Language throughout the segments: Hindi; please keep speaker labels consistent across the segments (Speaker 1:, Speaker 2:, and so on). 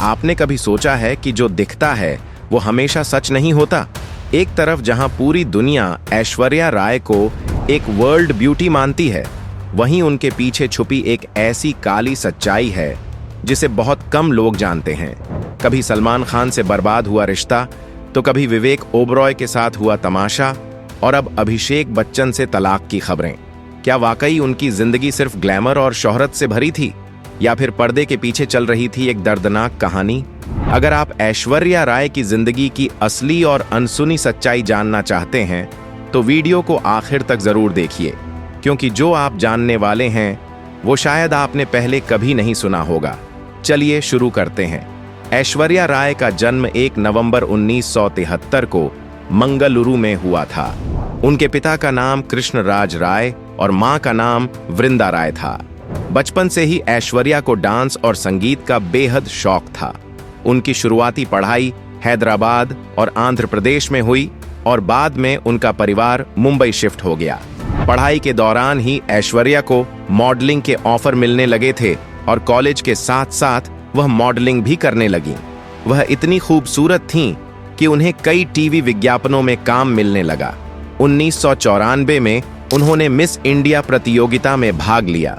Speaker 1: आपने कभी सोचा है कि जो दिखता है वो हमेशा सच नहीं होता? एक तरफ जहां पूरी दुनिया ऐश्वर्या राय को एक वर्ल्ड ब्यूटी मानती है, वहीं उनके पीछे छुपी एक ऐसी काली सच्चाई है जिसे बहुत कम लोग जानते हैं। कभी सलमान खान से बर्बाद हुआ रिश्ता, तो कभी विवेक ओबरॉय के साथ हुआ तमाशा, और अब अभिषेक बच्चन से तलाक की खबरें। क्या वाकई उनकी जिंदगी सिर्फ ग्लैमर और शोहरत से भरी थी, या फिर पर्दे के पीछे चल रही थी एक दर्दनाक कहानी? अगर आप ऐश्वर्या राय की जिंदगी की असली और अनसुनी सच्चाई जानना चाहते हैं तो वीडियो को आखिर तक जरूर देखिए, क्योंकि जो आप जानने वाले हैं वो शायद आपने पहले कभी नहीं सुना होगा। चलिए शुरू करते हैं। ऐश्वर्या राय का जन्म 1 नवंबर 1973 को मंगलुरु में हुआ था। उनके पिता का नाम कृष्णराज राय और मां का नाम वृंदा राय था। बचपन से ही ऐश्वर्या को डांस और संगीत का बेहद शौक था। उनकी शुरुआती पढ़ाई हैदराबाद और आंध्र प्रदेश में हुई और बाद में उनका परिवार मुंबई शिफ्ट हो गया। पढ़ाई के दौरान ही ऐश्वर्या को मॉडलिंग के ऑफर मिलने लगे थे और कॉलेज के साथ साथ वह मॉडलिंग भी करने लगी। वह इतनी खूबसूरत थीं कि उन्हें कई टीवी विज्ञापनों में काम मिलने लगा। 1994 में उन्होंने मिस इंडिया प्रतियोगिता में भाग लिया।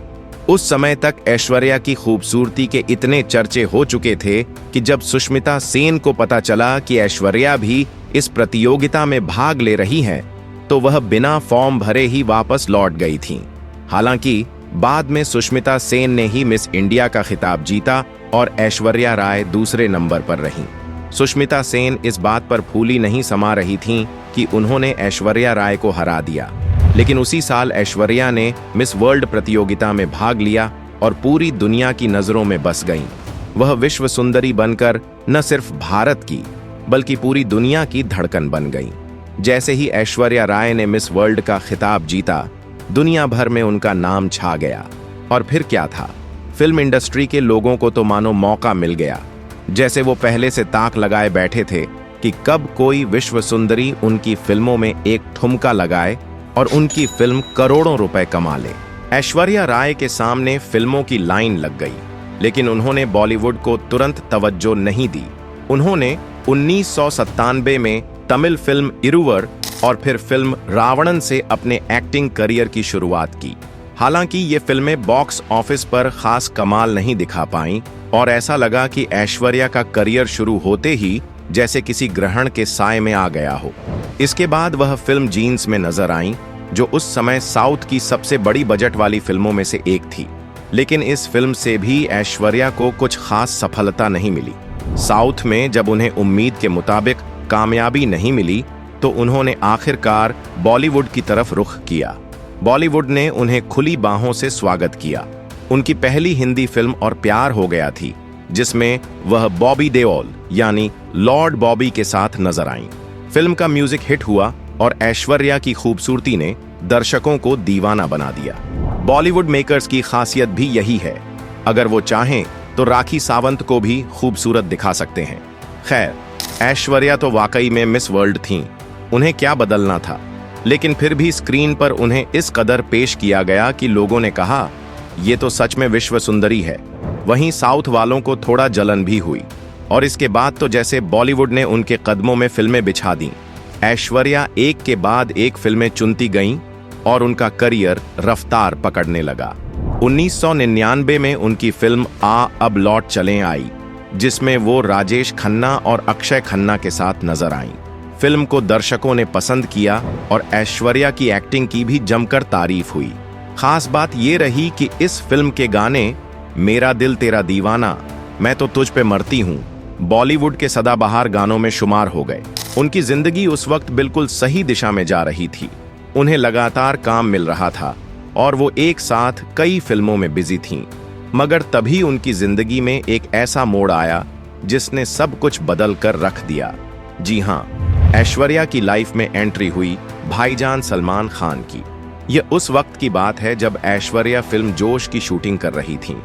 Speaker 1: उस समय तक ऐश्वर्या की खूबसूरती के इतने चर्चे हो चुके थे कि जब सुष्मिता सेन को पता चला कि ऐश्वर्या भी इस प्रतियोगिता में भाग ले रही हैं, तो वह बिना फॉर्म भरे ही वापस लौट गई थीं। हालांकि बाद में सुष्मिता सेन ने ही मिस इंडिया का खिताब जीता और ऐश्वर्या राय दूसरे नंबर पर रहीं। सुष्मिता सेन इस बात पर फूली नहीं समा रही थीं कि उन्होंने ऐश्वर्या राय को हरा दिया, लेकिन उसी साल ऐश्वर्या ने मिस वर्ल्ड प्रतियोगिता में भाग लिया और पूरी दुनिया की नजरों में बस गईं। वह विश्व सुंदरी बनकर न सिर्फ भारत की बल्कि पूरी दुनिया की धड़कन बन गईं। जैसे ही ऐश्वर्या राय ने मिस वर्ल्ड का खिताब जीता, दुनिया भर में उनका नाम छा गया। और फिर क्या था, फिल्म इंडस्ट्री के लोगों को तो मानो मौका मिल गया। जैसे वो पहले से ताक लगाए बैठे थे कि कब कोई विश्व सुंदरी उनकी फिल्मों में एक ठुमका लगाए और उनकी फिल्म करोड़ों रुपए कमा ले। ऐश्वर्या राय के सामने फिल्मों की लाइन लग गई, लेकिन उन्होंने बॉलीवुड को तुरंत तवज्जो नहीं दी। उन्होंने 1997 में तमिल फिल्म इरुवर और फिर फिल्म रावणन से अपने एक्टिंग करियर की शुरुआत की। हालांकि ये फिल्में बॉक्स ऑफिस पर खास कमाल नहीं दिखा पाईं और ऐसा लगा कि ऐश्वर्या का करियर शुरू होते ही जैसे किसी ग्रहण के साए में आ गया हो। इसके बाद वह फिल्म जीन्स में नजर आईं, जो उस समय साउथ की सबसे बड़ी बजट वाली फिल्मों में से एक थी। लेकिन इस फिल्म से भी ऐश्वर्या को कुछ खास सफलता नहीं मिली। साउथ में जब उन्हें उम्मीद के मुताबिक कामयाबी नहीं मिली, तो उन्होंने आखिरकार बॉलीवुड की तरफ रुख किया। बॉलीवुड ने उन्हें खुली बाहों से स्वागत किया। उनकी पहली हिंदी फिल्म और प्यार हो गया थी, जिसमें वह बॉबी देओल यानी लॉर्ड बॉबी के साथ नजर आईं। फिल्म का म्यूजिक हिट हुआ और ऐश्वर्या की खूबसूरती ने दर्शकों को दीवाना बना दिया। बॉलीवुड मेकर्स की खासियत भी यही है, अगर वो चाहें तो राखी सावंत को भी खूबसूरत दिखा सकते हैं। खैर, ऐश्वर्या तो वाकई में मिस वर्ल्ड थीं, उन्हें क्या बदलना था। लेकिन फिर भी स्क्रीन पर उन्हें इस कदर पेश किया गया कि लोगों ने कहा, ये तो सच में विश्व सुंदरी है। वहीं साउथ वालों को थोड़ा जलन भी हुई और इसके बाद तो जैसे बॉलीवुड ने उनके कदमों में फिल्में बिछा दीं। ऐश्वर्या एक के बाद एक फिल्में चुनती गईं और उनका करियर रफ्तार पकड़ने लगा। 1999 में उनकी फिल्म आ अब लौट चलें आई, जिसमें वो राजेश खन्ना और अक्षय खन्ना के साथ नजर आईं। फिल्म को दर्शकों ने पसंद किया और ऐश्वर्या की एक्टिंग की भी जमकर तारीफ हुई। खास बात ये रही कि इस फिल्म के गाने मेरा दिल तेरा दीवाना, मैं तो तुझ पे मरती हूँ, बॉलीवुड के सदाबहार गानों में शुमार हो गए। उनकी जिंदगी उस वक्त बिल्कुल सही दिशा में जा रही थी। उन्हें लगातार काम मिल रहा था और वो एक साथ कई फिल्मों में बिजी थीं। मगर तभी उनकी जिंदगी में एक ऐसा मोड़ आया जिसने सब कुछ बदल कर रख दिया। जी हाँ, ऐश्वर्या की लाइफ में एंट्री हुई भाईजान सलमान खान की। यह उस वक्त की बात है जब ऐश्वर्या फिल्म जोश की शूटिंग कर रही थीं।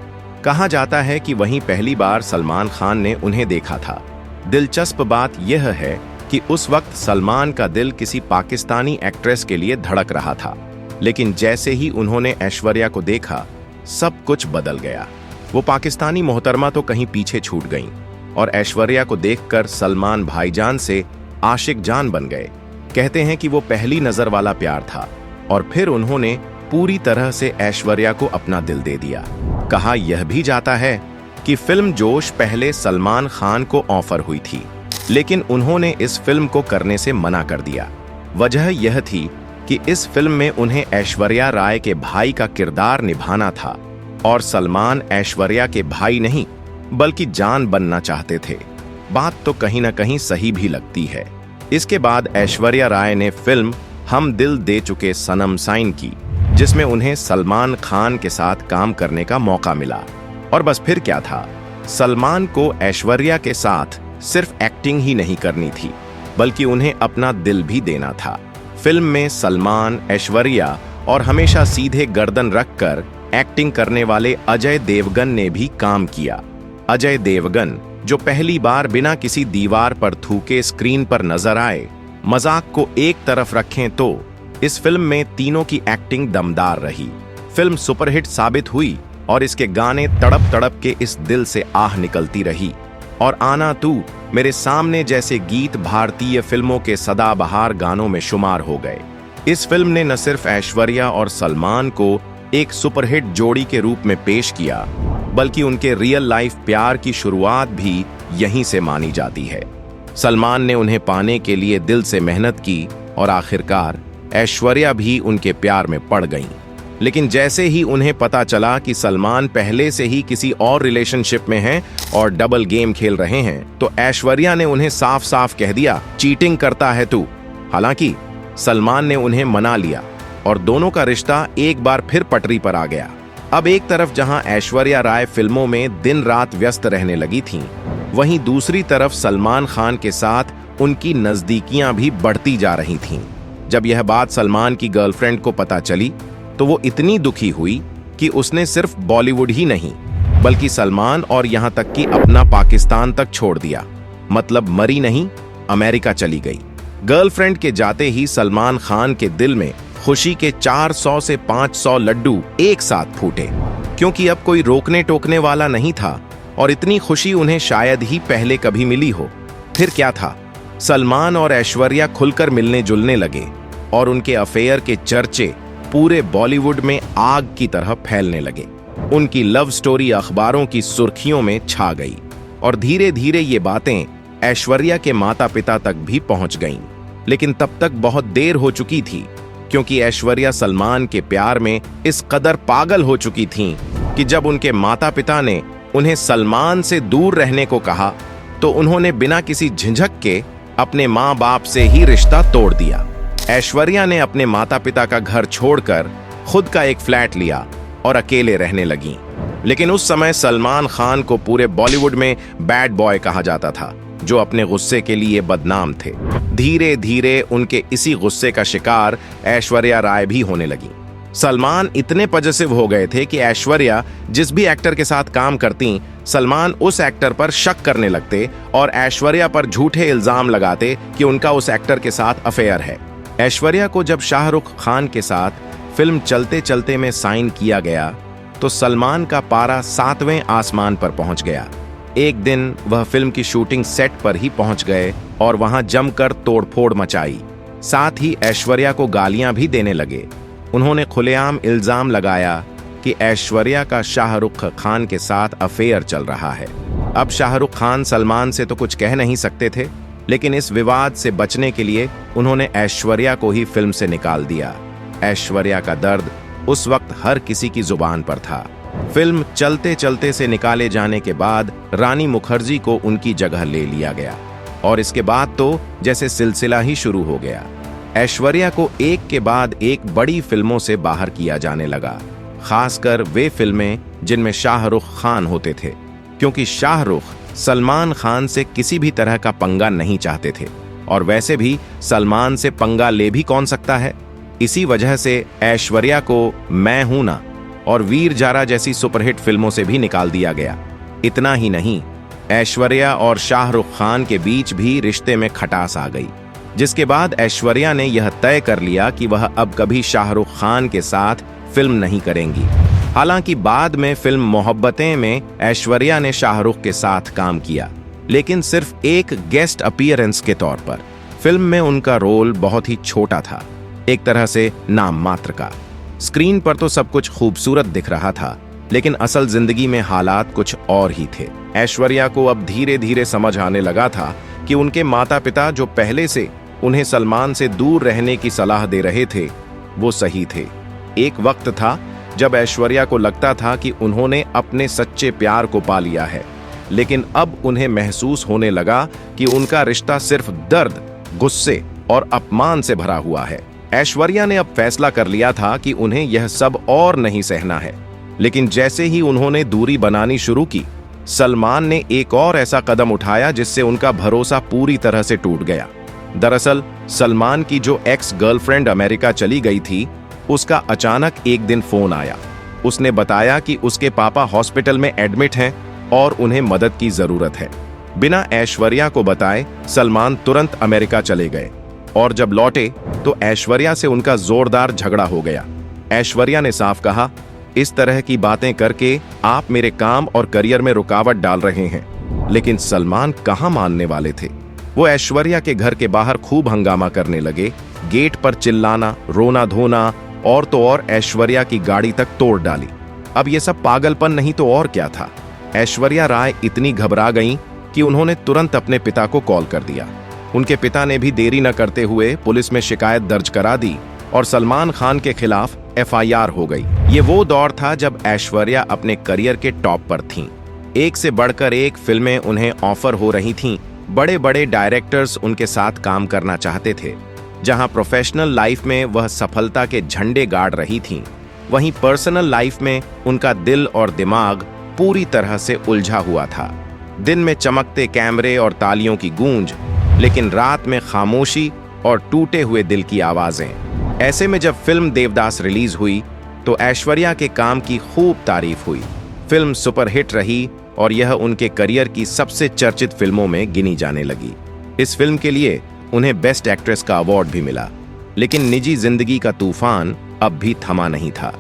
Speaker 1: कहा जाता है कि वहीं पहली बार सलमान खान ने उन्हें देखा था। दिलचस्प बात यह है कि उस वक्त सलमान का दिल किसी पाकिस्तानी एक्ट्रेस के लिए धड़क रहा था, लेकिन जैसे ही उन्होंने ऐश्वर्या को देखा, सब कुछ बदल गया। वो पाकिस्तानी मोहतरमा तो कहीं पीछे छूट गईं। और ऐश्वर्या को देखकर सलमान भाईजान से आशिक जान बन गए। कहते हैं कि वो पहली नजर वाला प्यार था और फिर उन्होंने पूरी तरह से ऐश्वर्या को अपना दिल दे दिया। कहा यह भी जाता है कि फिल्म जोश पहले सलमान खान को ऑफर हुई थी, लेकिन उन्होंने इस फिल्म को करने से मना कर दिया। वजह यह थी कि इस फिल्म में उन्हें ऐश्वर्या राय के भाई का किरदार निभाना था और सलमान ऐश्वर्या के भाई नहीं बल्कि जान बनना चाहते थे। बात तो कहीं ना कहीं सही भी लगती है। इसके बाद ऐश्वर्या राय ने फिल्म हम दिल दे चुके सनम साइन की, जिसमें उन्हें सलमान खान के साथ काम करने का मौका मिला। और बस फिर क्या था, सलमान को ऐश्वर्या के साथ सिर्फ एक्टिंग ही नहीं करनी थी बल्कि उन्हें अपना दिल भी देना था। फिल्म में सलमान, ऐश्वर्या और हमेशा सीधे गर्दन रखकर एक्टिंग करने वाले अजय देवगन ने भी काम किया। अजय देवगन जो पहली बार बिना किसी दीवार पर थूके स्क्रीन पर नजर आए। मजाक को एक तरफ रखें तो इस फिल्म में तीनों की एक्टिंग दमदार रही। फिल्म सुपरहिट साबित हुई और इसके गाने तड़प तड़प के इस दिल से आह निकलती रही। और आना तू मेरे सामने जैसे गीत भारतीय फिल्मों के सदाबहार गानों में शुमार हो गए। इस फिल्म ने न सिर्फ ऐश्वर्या और सलमान को एक सुपरहिट जोड़ी के रूप में पेश किया, बल्कि उनके रियल लाइफ प्यार की शुरुआत भी यहीं से मानी जाती है। सलमान ने उन्हें पाने के लिए दिल से मेहनत की और आखिरकार ऐश्वर्या भी उनके प्यार में पड़ गईं। लेकिन जैसे ही उन्हें पता चला कि सलमान पहले से ही किसी और रिलेशनशिप में हैं और डबल गेम खेल रहे हैं, तो ऐश्वर्या ने उन्हें साफ साफ कह दिया, चीटिंग करता है तू। हालांकि सलमान ने उन्हें मना लिया और दोनों का रिश्ता एक बार फिर पटरी पर आ गया। अब एक तरफ जहां ऐश्वर्या राय फिल्मों में दिन रात व्यस्त रहने लगी थीं, वहीं दूसरी तरफ सलमान खान के साथ उनकी नजदीकियां भी बढ़ती जा रही थीं। जब यह बात सलमान की गर्लफ्रेंड को पता चली तो वो इतनी दुखी हुई कि उसने सिर्फ बॉलीवुड ही नहीं बल्कि सलमान और यहां तक कि अपना पाकिस्तान तक छोड़ दिया। मतलब मरी नहीं, अमेरिका चली गई। गर्लफ्रेंड के जाते ही सलमान खान के दिल में खुशी के 400 से 500 लड्डू एक साथ फूटे, क्योंकि अब कोई रोकने टोकने वाला नहीं था और इतनी खुशी उन्हें शायद ही पहले कभी मिली हो। फिर क्या था, सलमान और ऐश्वर्या खुलकर मिलने जुलने लगे और उनके अफेयर के चर्चे पूरे बॉलीवुड में आग की तरह फैलने लगे। उनकी लव स्टोरी अखबारों की सुर्खियों में छा गई और धीरे धीरे ये बातें ऐश्वर्या के माता पिता तक भी पहुंच गईं। लेकिन तब तक बहुत देर हो चुकी थी, क्योंकि ऐश्वर्या सलमान के प्यार में इस कदर पागल हो चुकी थीं कि जब उनके माता पिता ने उन्हें सलमान से दूर रहने को कहा तो उन्होंने बिना किसी झिझक के अपने माँ बाप से ही रिश्ता तोड़ दिया। ऐश्वर्या ने अपने माता पिता का घर छोड़कर खुद का एक फ्लैट लिया और अकेले रहने लगीं। लेकिन उस समय सलमान खान को पूरे बॉलीवुड में बैड बॉय कहा जाता था, जो अपने गुस्से के लिए बदनाम थे। धीरे धीरे उनके इसी गुस्से का शिकार ऐश्वर्या राय भी होने लगी। सलमान इतने पॉजिटिव हो गए थे कि ऐश्वर्या जिस भी एक्टर के साथ काम करती, सलमान उस एक्टर पर शक करने लगते और ऐश्वर्या पर झूठे इल्जाम लगाते कि उनका उस एक्टर के साथ अफेयर है। ऐश्वर्या को जब शाहरुख खान के साथ फिल्म चलते चलते में साइन किया गया तो सलमान का पारा 7वें आसमान पर पहुंच गया। एक दिन वह फिल्म की शूटिंग सेट पर ही पहुंच गए और वहां जमकर तोड़फोड़ मचाई। साथ ही ऐश्वर्या को गालियां भी देने लगे। उन्होंने खुलेआम इल्जाम लगाया कि ऐश्वर्या का शाहरुख खान के साथ अफेयर चल रहा है। अब शाहरुख खान सलमान से तो कुछ कह नहीं सकते थे, लेकिन इस विवाद से बचने के लिए उन्होंने ऐश्वर्या को ही फिल्म से निकाल दिया। ऐश्वर्या का दर्द उस वक्त हर किसी की जुबान पर था। फिल्म चलते चलते से निकाले जाने के बाद रानी मुखर्जी को उनकी जगह ले लिया गया और इसके बाद तो जैसे सिलसिला ही शुरू हो गया। ऐश्वर्या को एक के बाद एक बड़ी फिल्मों से बाहर किया जाने लगा, खासकर वे फिल्में जिनमें शाहरुख खान होते थे, क्योंकि शाहरुख सलमान खान से किसी भी तरह का पंगा नहीं चाहते थे और वैसे भी सलमान से पंगा ले भी कौन सकता है। इसी वजह से ऐश्वर्या को मैं हूं ना और वीर जारा जैसी सुपरहिट फिल्मों से भी निकाल दिया गया। इतना ही नहीं, ऐश्वर्या और शाहरुख खान के बीच भी रिश्ते में खटास आ गई, जिसके बाद ऐश्वर्या ने यह तय कर लिया कि वह अब कभी शाहरुख खान के साथ फिल्म नहीं करेंगी। हालांकि बाद में फिल्म मोहब्बतें में ऐश्वर्या ने शाहरुख के साथ काम किया, लेकिन सिर्फ एक गेस्ट अपीयरेंस के तौर पर। फिल्म में उनका रोल बहुत ही छोटा था, एक तरह से नाम मात्र का। स्क्रीन पर तो सब कुछ खूबसूरत दिख रहा था, लेकिन असल जिंदगी में हालात कुछ और ही थे। ऐश्वर्या को अब धीरे धीरे समझ आने लगा था कि उनके माता पिता जो पहले से उन्हें सलमान से दूर रहने की सलाह दे रहे थे, वो सही थे। एक वक्त था जब ऐश्वर्या को लगता था कि उन्होंने अपने सच्चे प्यार को पा लिया है, लेकिन अब उन्हें महसूस होने लगा कि उनका रिश्ता सिर्फ दर्द, गुस्से और अपमान से भरा हुआ है। ऐश्वर्या ने अब फैसला कर लिया था कि उन्हें यह सब और नहीं सहना है। लेकिन जैसे ही उन्होंने दूरी बनानी शुरू की, सलमान ने एक और ऐसा कदम उठाया जिससे उनका भरोसा पूरी तरह से टूट गया। दरअसल सलमान की जो एक्स गर्लफ्रेंड अमेरिका चली गई थी, उसका अचानक एक दिन फोन आया। उसने बताया कि उसके पापा हॉस्पिटल में एडमिट हैं और उन्हें मदद की जरूरत है। बिना ऐश्वर्या को बताए सलमान तुरंत अमेरिका चले गए और जब लौटे तो ऐश्वर्या से उनका जोरदार झगड़ा हो गया। ऐश्वर्या ने साफ कहा, इस तरह की बातें करके आप मेरे काम और करियर में रुकावट डाल रहे हैं। लेकिन सलमान कहां मानने वाले थे। वो ऐश्वर्या के घर के बाहर खूब हंगामा करने लगे, गेट पर चिल्लाना, रोना धोना और तो और ऐश्वर्या की गाड़ी तक तोड़ डाली। अब ये सब पागलपन नहीं तो और क्या था। ऐश्वर्या राय इतनी घबरा गईं कि उन्होंने तुरंत अपने पिता को कॉल कर दिया। उनके पिता ने भी देरी न करते हुए पुलिस में शिकायत दर्ज करा दी और सलमान खान के खिलाफ FIR हो गई। ये वो दौर था जब ऐश्वर्या अपने करियर के टॉप पर थीं। एक से बढ़कर एक फिल्में उन्हें ऑफर हो रही थीं। बड़े बड़े डायरेक्टर्स उनके साथ काम करना चाहते थे। जहां प्रोफेशनल लाइफ में वह सफलता के झंडे गाड़ रही थीं, वहीं पर्सनल लाइफ में उनका दिल और दिमाग पूरी तरह से उलझा हुआ था। दिन में चमकते कैमरे और तालियों की गूंज, लेकिन रात में खामोशी और टूटे हुए दिल की आवाजें। ऐसे में जब फिल्म देवदास रिलीज हुई तो ऐश्वर्या के काम की खूब तारीफ हुई। फिल्म सुपरहिट रही और यह उनके करियर की सबसे चर्चित फिल्मों में गिनी जाने लगी। इस फिल्म के लिए उन्हें बेस्ट एक्ट्रेस का अवार्ड भी मिला। लेकिन निजी जिंदगी का तूफान अब भी थमा नहीं था।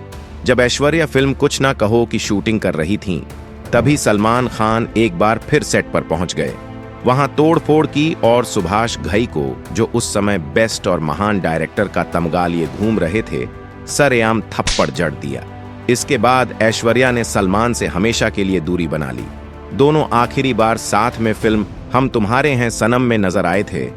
Speaker 1: जब ऐश्वर्या फिल्म कुछ ना कहो की शूटिंग कर रही थीं, तभी सलमान खान एक बार फिर सेट पर पहुंच गए। वहां तोड़फोड़ की और सुभाष घई को, जो उस समय बेस्ट और महान डायरेक्टर का तमगा लिए घूम रहे थे, सरेआम थप्पड़ जड़ दिया। इसके बाद ऐश्वर्या ने सलमान से हमेशा के लिए दूरी बना ली। दोनों आखिरी बार साथ में फिल्म हम तुम्हारे हैं सनम में नजर आए थे,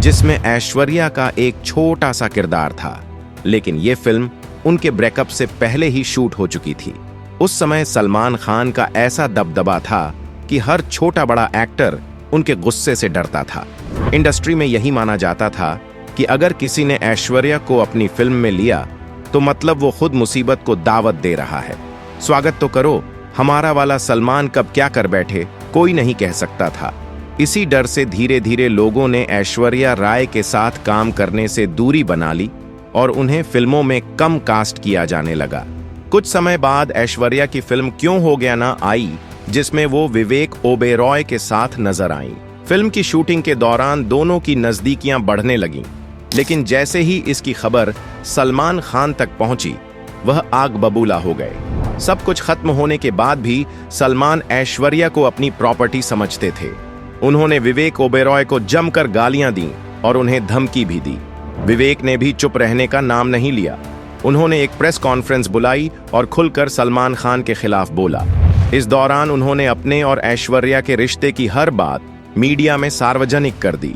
Speaker 1: जिसमें ऐश्वर्या का एक छोटा सा किरदार था। लेकिन ये फिल्म उनके ब्रेकअप से पहले ही शूट हो चुकी थी। उस समय सलमान खान का ऐसा दबदबा था कि हर छोटा बड़ा एक्टर उनके गुस्से से डरता था। इंडस्ट्री में यही माना जाता था कि अगर किसी ने ऐश्वर्या को अपनी फिल्म में लिया तो मतलब वो खुद मुसीबत को दावत दे रहा है। स्वागत तो करो, हमारा वाला सलमान कब क्या कर बैठे कोई नहीं कह सकता था। इसी डर से धीरे धीरे लोगों ने ऐश्वर्या राय के साथ काम करने से दूरी बना ली और उन्हें फिल्मों में कम कास्ट किया जाने लगा। कुछ समय बाद ऐश्वर्या की फिल्म क्यों हो गया ना आई, जिसमें वो विवेक ओबेरॉय के साथ नजर आईं। फिल्म की शूटिंग के दौरान दोनों की नजदीकियां बढ़ने लगीं, लेकिन जैसे ही इसकी खबर सलमान खान तक पहुंची, वह आग बबूला हो गए। सब कुछ खत्म होने के बाद भी सलमान ऐश्वर्या को अपनी प्रॉपर्टी समझते थे। उन्होंने विवेक ओबेरॉय को जमकर गालियां दी और उन्हें धमकी भी दी। विवेक ने भी चुप रहने का नाम नहीं लिया। उन्होंने एक प्रेस कॉन्फ्रेंस बुलाई और खुलकर सलमान खान के खिलाफ बोला। इस दौरान उन्होंने अपने और ऐश्वर्या के रिश्ते की हर बात मीडिया में सार्वजनिक कर दी।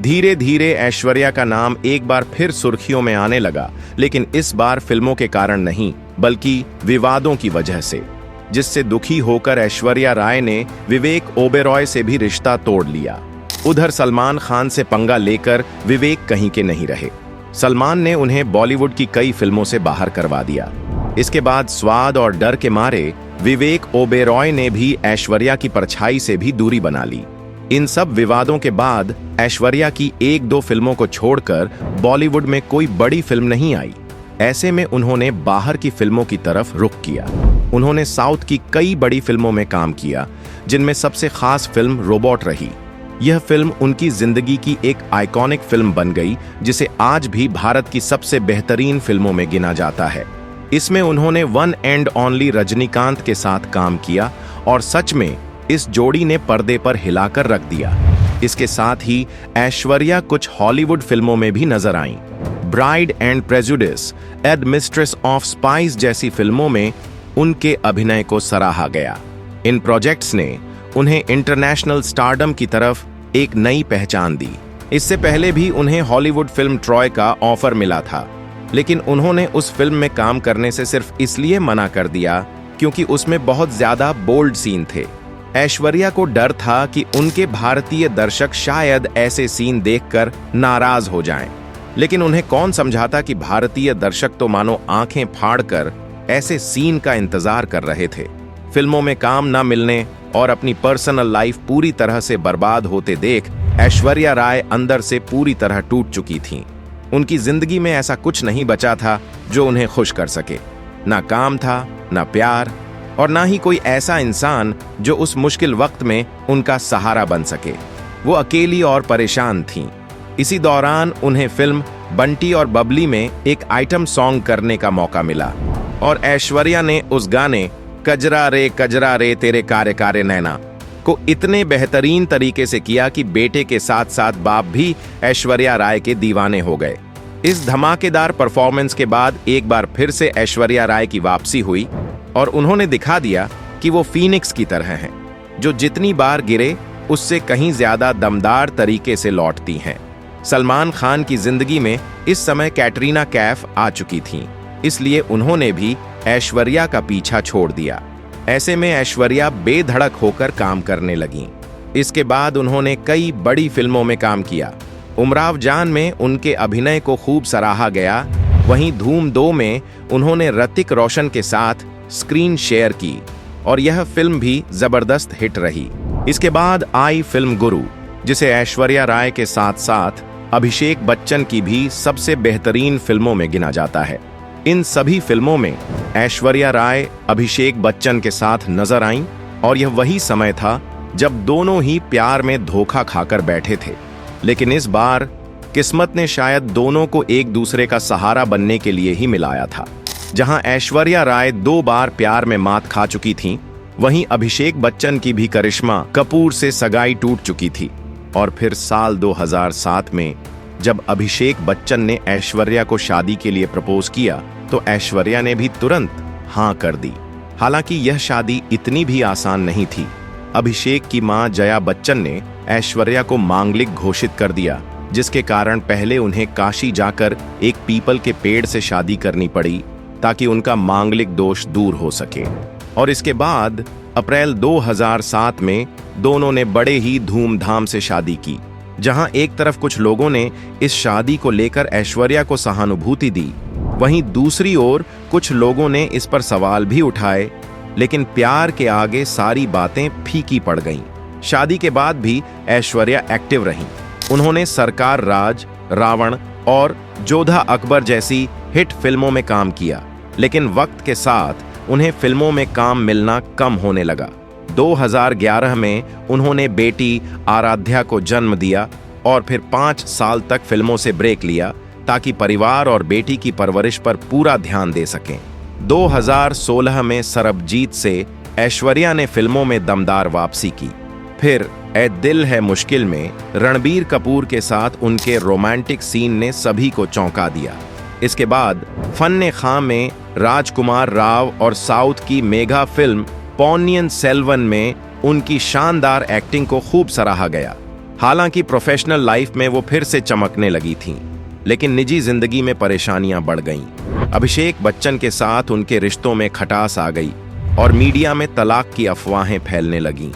Speaker 1: धीरे धीरे ऐश्वर्या का नाम एक बार फिर सुर्खियों में आने लगा, लेकिन इस बार फिल्मों के कारण नहीं, बल्कि विवादों की वजह से, जिससे दुखी होकर ऐश्वर्या राय ने विवेक ओबेरॉय से भी रिश्ता तोड़ लिया। उधर सलमान खान से पंगा लेकर विवेक कहीं के नहीं रहे। सलमान ने उन्हें बॉलीवुड की कई फिल्मों से बाहर करवा दिया। इसके बाद स्वाद और डर के मारे विवेक ओबेरॉय ने भी ऐश्वर्या की परछाई से भी दूरी बना ली। इन सब विवादों के बाद ऐश्वर्या की एक दो फिल्मों को छोड़कर बॉलीवुड में कोई बड़ी फिल्म नहीं आई। ऐसे में उन्होंने बाहर की फिल्मों की तरफ रुख किया। उन्होंने साउथ की कई बड़ी फिल्मों में काम किया, जिनमें सबसे खास फिल्म रोबोट रही। यह फिल्म उनकी जिंदगी की एक आइकॉनिक फिल्म बन गई, जिसे आज भी भारत की सबसे बेहतरीन फिल्मों में गिना जाता है। इसमें उन्होंने वन एंड ओनली रजनीकांत के साथ काम किया और सच में इस जोड़ी ने पर्दे पर हिलाकर रख दिया। इसके साथ ही ऐश्वर्या कुछ हॉलीवुड फिल्मों में भी नजर आईं। ब्राइड एंड प्रेजुडिस, एड मिस्ट्रेस ऑफ स्पाइस जैसी फिल्मों में उनके अभिनय को सराहा गया। इन प्रोजेक्ट्स ने उन्हें इंटरनेशनल स्टारडम की तरफ एक नई पहचान दी। इससे पहले भी उन्हें हॉलीवुड फिल्म ट्रॉय का ऑफर मिला था, लेकिन उन्होंने उस फिल्म में काम करने से सिर्फ इसलिए मना कर दिया क्योंकि उसमें बहुत ज्यादा बोल्ड सीन थे। ऐश्वर्या को डर था कि उनके भारतीय दर्शक शायद ऐसे सीन देखकर नाराज हो जाएं, लेकिन उन्हें कौन समझाता कि भारतीय दर्शक तो मानो आंखें फाड़कर ऐसे सीन का इंतजार कर रहे थे। फिल्मों में काम न मिलने और अपनी पर्सनल लाइफ पूरी तरह से बर्बाद होते देख ऐश्वर्या राय अंदर से पूरी तरह टूट चुकी थीं। उनकी जिंदगी में ऐसा कुछ नहीं बचा था जो उन्हें खुश कर सके। ना काम था, ना प्यार, और ना ही कोई ऐसा इंसान जो उस मुश्किल वक्त में उनका सहारा बन सके। वो अकेली और परेशान थीं। इसी दौरान उन्हें फिल्म बंटी और बबली में एक आइटम सॉन्ग करने का मौका मिला और ऐश्वर्या ने उस गाने कजरा रे तेरे कारे कारे नैना को इतने बेहतरीन तरीके से किया कि बेटे के साथ साथ बाप भी ऐश्वर्या राय के दीवाने हो गए। इस धमाकेदार परफॉर्मेंस के बाद एक बार फिर से ऐश्वर्या राय की वापसी हुई और उन्होंने दिखा दिया कि वो फीनिक्स की तरह हैं, जो जितनी बार गिरे उससे कहीं ज्यादा दमदार तरीके से लौटती हैं। सलमान खान की जिंदगी में इस समय कैटरीना कैफ आ चुकी थीं, इसलिए उन्होंने भी ऐश्वर्या का पीछा छोड़ दिया। ऐसे में ऐश्वर्या बेधड़क होकर काम करने लगीं। इसके बाद उन्होंने कई बड़ी फिल्मों में काम किया। उमराव जान में उनके अभिनय को खूब सराहा गया। वहीं धूम 2 में उन्होंने ऋतिक रोशन के साथ स्क्रीन शेयर की और यह फिल्म भी जबरदस्त हिट रही। इसके बाद आई फिल्म गुरु, जिसे ऐश्वर्या राय के साथ साथ अभिषेक बच्चन की भी सबसे बेहतरीन फिल्मों में गिना जाता है। इन सभी फिल्मों में ऐश्वर्या राय अभिषेक बच्चन के साथ नजर आईं और यह वही समय था जब दोनों ही प्यार में धोखा खाकर बैठे थे। लेकिन इस बार किस्मत ने शायद दोनों को एक दूसरे का सहारा बनने के लिए ही मिलाया था। जहां ऐश्वर्या राय 2 बार प्यार में मात खा चुकी थीं, वहीं अभिषेक बच्चन की भी करिश्मा कपूर से सगाई टूट चुकी थी। और फिर साल 2007 में जब अभिषेक बच्चन ने ऐश्वर्या को शादी के लिए प्रपोज किया, तो ऐश्वर्या ने भी तुरंत हाँ कर दी। हालांकि यह शादी इतनी भी आसान नहीं थी। अभिषेक की मां जया बच्चन ने ऐश्वर्या को मांगलिक घोषित कर दिया, जिसके कारण पहले उन्हें काशी जाकर एक पीपल के पेड़ से शादी करनी पड़ी ताकि उनका मांगलिक दोष दूर हो सके। और इसके बाद अप्रैल 2007 में दोनों ने बड़े ही धूमधाम से शादी की, जहां एक तरफ कुछ लोगों ने इस शादी को लेकर ऐश्वर्या को सहानुभूति दी, वहीं दूसरी ओर कुछ लोगों ने इस पर सवाल भी उठाए। लेकिन प्यार के आगे सारी बातें फीकी पड़ गईं। शादी के बाद भी ऐश्वर्या एक्टिव रहीं। उन्होंने सरकार राज, रावण और जोधा अकबर जैसी हिट फिल्मों में काम किया, लेकिन वक्त के साथ उन्हें फिल्मों में काम मिलना कम होने लगा। 2011 में उन्होंने बेटी आराध्या को जन्म दिया और फिर 5 साल तक फिल्मों से ब्रेक लिया ताकि परिवार और बेटी की परवरिश पर पूरा ध्यान दे सकें। 2016 में सरबजीत से ऐश्वर्या ने फिल्मों में दमदार वापसी की। फिर ए दिल है मुश्किल में रणबीर कपूर के साथ उनके रोमांटिक सीन ने सभी को चौंका दिया। इसके बाद फन्ने खां में राजकुमार राव और साउथ की मेगा फिल्म पोन्नियन सेल्वन में उनकी शानदार एक्टिंग को खूब सराहा गया। हालांकि प्रोफेशनल लाइफ में वो फिर से चमकने लगी थीं, लेकिन निजी जिंदगी में परेशानियां बढ़ गईं। अभिषेक बच्चन के साथ उनके रिश्तों में खटास आ गई और मीडिया में तलाक की अफवाहें फैलने लगीं।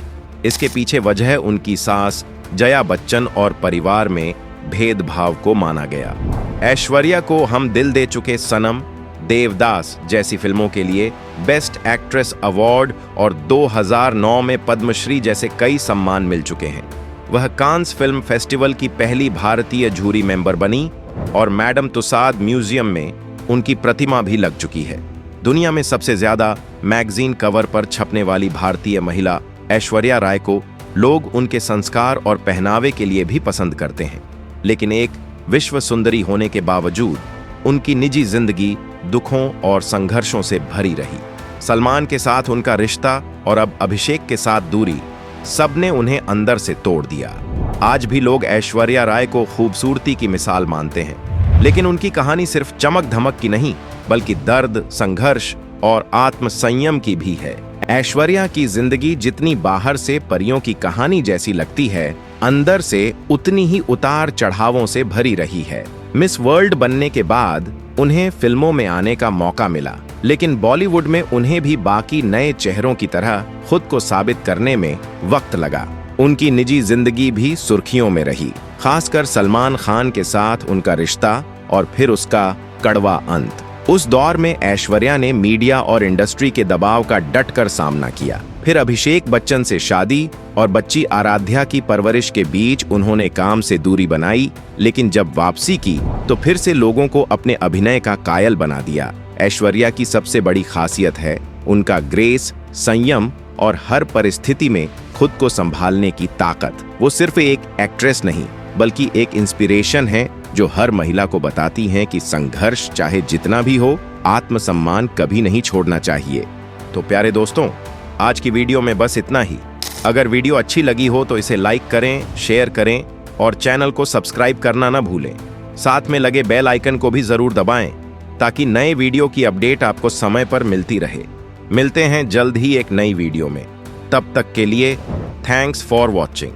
Speaker 1: इसके पीछे वजह उनकी सास जया बच्चन और परिवार में भेदभाव को माना गया। ऐश्वर्या को हम दिल दे चुके सनम, देवदास जैसी फिल्मों के लिए बेस्ट एक्ट्रेस अवार्ड और 2009 में पद्मश्री जैसे कई सम्मान मिल चुके हैं। वह कांस फिल्म फेस्टिवल की पहली भारतीय जूरी मेंबर बनी और मैडम तुसाद म्यूजियम में उनकी प्रतिमा भी लग चुकी है। दुनिया में सबसे ज्यादा मैगजीन कवर पर छपने वाली भारतीय महिला ऐश्वर्या राय को लोग उनके संस्कार और पहनावे के लिए भी पसंद करते हैं, लेकिन एक विश्व सुंदरी होने के बावजूद उनकी निजी जिंदगी दुखों और संघर्षों से भरी रही। सलमान के साथ उनका रिश्ता और अब अभिषेक के साथ दूरी सबने उन्हें अंदर से तोड़ दिया। आज भी लोग ऐश्वर्या राय को खूबसूरती की मिसाल मानते हैं, लेकिन उनकी कहानी सिर्फ चमक धमक की नहीं, बल्कि दर्द, संघर्ष और आत्मसंयम की भी है। ऐश्वर्या की जिंदगी जितनी बाहर से परियों की कहानी जैसी लगती है, अंदर से उतनी ही उतार चढ़ावों से भरी रही है। मिस वर्ल्ड बनने के बाद उन्हें फिल्मों में आने का मौका मिला, लेकिन बॉलीवुड में उन्हें भी बाकी नए चेहरों की तरह खुद को साबित करने में वक्त लगा। उनकी निजी जिंदगी भी सुर्खियों में रही, खासकर सलमान खान के साथ उनका रिश्ता और फिर उसका कड़वा अंत। उस दौर में ऐश्वर्या ने मीडिया और इंडस्ट्री के दबाव का डटकर सामना किया। फिर अभिषेक बच्चन से शादी और बच्ची आराध्या की परवरिश के बीच उन्होंने काम से दूरी बनाई, लेकिन जब वापसी की तो फिर से लोगों को अपने अभिनय का कायल बना दिया। ऐश्वर्या की सबसे बड़ी खासियत है उनका ग्रेस, संयम और हर परिस्थिति में खुद को संभालने की ताकत। वो सिर्फ एक एक्ट्रेस नहीं, बल्कि एक इंस्पिरेशन है जो हर महिला को बताती हैं कि संघर्ष चाहे जितना भी हो, आत्मसम्मान कभी नहीं छोड़ना चाहिए। तो प्यारे दोस्तों, आज की वीडियो में बस इतना ही। अगर वीडियो अच्छी लगी हो तो इसे लाइक करें, शेयर करें और चैनल को सब्सक्राइब करना ना भूलें। साथ में लगे बेल आइकन को भी जरूर दबाएं ताकि नए वीडियो की अपडेट आपको समय पर मिलती रहे। मिलते हैं जल्द ही एक नई वीडियो में। तब तक के लिए थैंक्स फॉर वॉचिंग।